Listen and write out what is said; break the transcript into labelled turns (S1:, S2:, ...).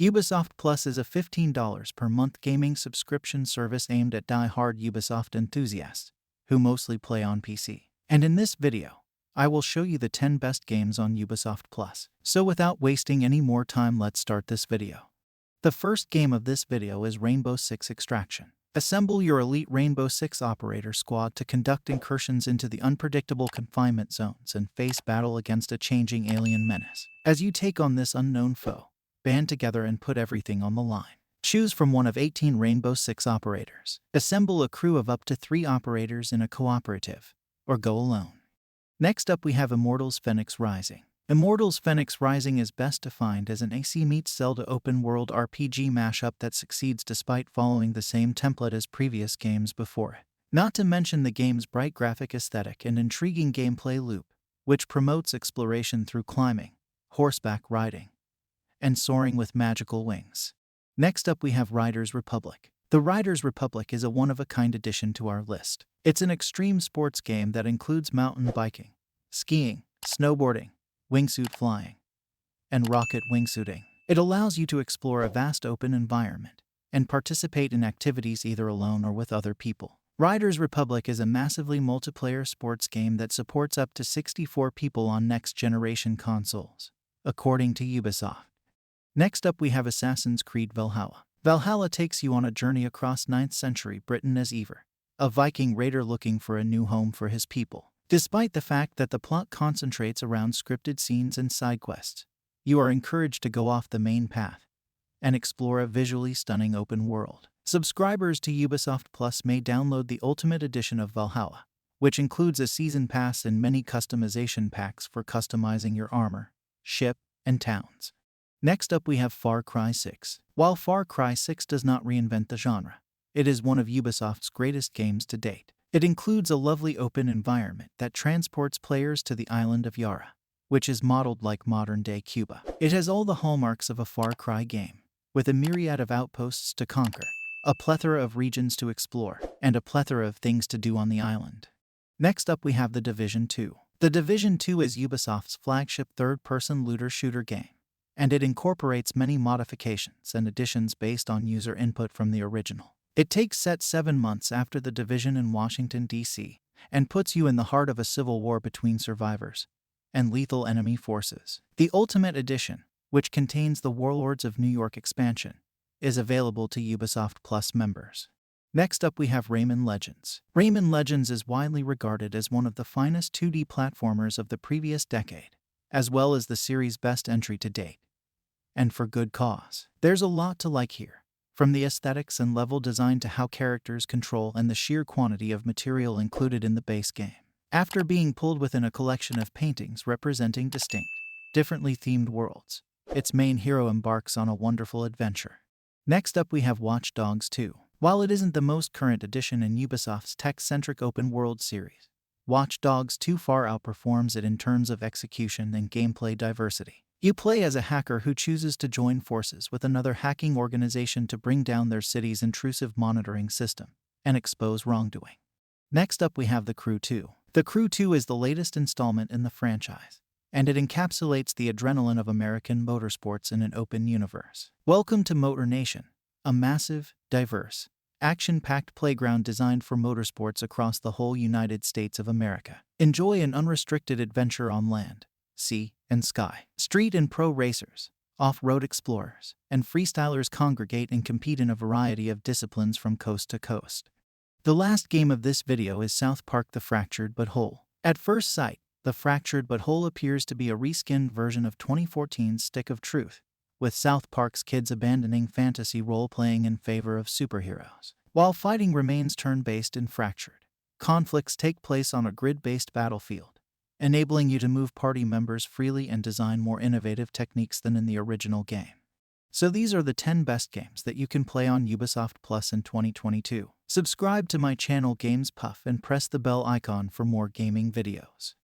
S1: Ubisoft Plus is a $15 per month gaming subscription service aimed at die-hard Ubisoft enthusiasts who mostly play on PC. And in this video, I will show you the 10 best games on Ubisoft Plus. So without wasting any more time, let's start this video. The first game of this video is Rainbow Six Extraction. Assemble your elite Rainbow Six operator squad to conduct incursions into the unpredictable confinement zones and face battle against a changing alien menace. As you take on this unknown foe, band together and put everything on the line. Choose from one of 18 Rainbow Six operators. Assemble a crew of up to 3 operators in a cooperative, or go alone. Next up we have Immortals Fenyx Rising. Immortals Fenyx Rising is best defined as an AC meets Zelda open-world RPG mashup that succeeds despite following the same template as previous games before it. Not to mention the game's bright graphic aesthetic and intriguing gameplay loop, which promotes exploration through climbing, horseback riding, and soaring with magical wings. Next up we have Riders Republic. The Riders Republic is a one-of-a-kind addition to our list. It's an extreme sports game that includes mountain biking, skiing, snowboarding, wingsuit flying, and rocket wingsuiting. It allows you to explore a vast open environment and participate in activities either alone or with other people. Riders Republic is a massively multiplayer sports game that supports up to 64 people on next-generation consoles, according to Ubisoft. Next up we have Assassin's Creed Valhalla. Valhalla takes you on a journey across 9th century Britain as Eivor, a Viking raider looking for a new home for his people. Despite the fact that the plot concentrates around scripted scenes and side quests, you are encouraged to go off the main path and explore a visually stunning open world. Subscribers to Ubisoft Plus may download the Ultimate Edition of Valhalla, which includes a season pass and many customization packs for customizing your armor, ship, and towns. Next up we have Far Cry 6. While Far Cry 6 does not reinvent the genre, it is one of Ubisoft's greatest games to date. It includes a lovely open environment that transports players to the island of Yara, which is modeled like modern-day Cuba. It has all the hallmarks of a Far Cry game, with a myriad of outposts to conquer, a plethora of regions to explore, and a plethora of things to do on the island. Next up we have The Division 2. The Division 2 is Ubisoft's flagship third-person looter-shooter game, and it incorporates many modifications and additions based on user input from the original. It takes set 7 months after The Division in Washington, D.C., and puts you in the heart of a civil war between survivors and lethal enemy forces. The Ultimate Edition, which contains the Warlords of New York expansion, is available to Ubisoft Plus members. Next up we have Rayman Legends. Rayman Legends is widely regarded as one of the finest 2D platformers of the previous decade, as well as the series' best entry to date. And for good cause. There's a lot to like here, from the aesthetics and level design to how characters control and the sheer quantity of material included in the base game. After being pulled within a collection of paintings representing distinct, differently themed worlds, its main hero embarks on a wonderful adventure. Next up we have Watch Dogs 2. While it isn't the most current addition in Ubisoft's tech-centric open-world series, Watch Dogs 2 far outperforms it in terms of execution and gameplay diversity. You play as a hacker who chooses to join forces with another hacking organization to bring down their city's intrusive monitoring system and expose wrongdoing. Next up we have The Crew 2. The Crew 2 is the latest installment in the franchise, and it encapsulates the adrenaline of American motorsports in an open universe. Welcome to Motor Nation, a massive, diverse, action-packed playground designed for motorsports across the whole United States of America. Enjoy an unrestricted adventure on land, sea, and sky. Street and pro racers, off-road explorers, and freestylers congregate and compete in a variety of disciplines from coast to coast. The last game of this video is South Park: The Fractured But Whole. At first sight, The Fractured But Whole appears to be a reskinned version of 2014's Stick of Truth, with South Park's kids abandoning fantasy role-playing in favor of superheroes. While fighting remains turn-based in Fractured, conflicts take place on a grid-based battlefield, enabling you to move party members freely and design more innovative techniques than in the original game. So these are the 10 best games that you can play on Ubisoft Plus in 2022. Subscribe to my channel Games Puff and press the bell icon for more gaming videos.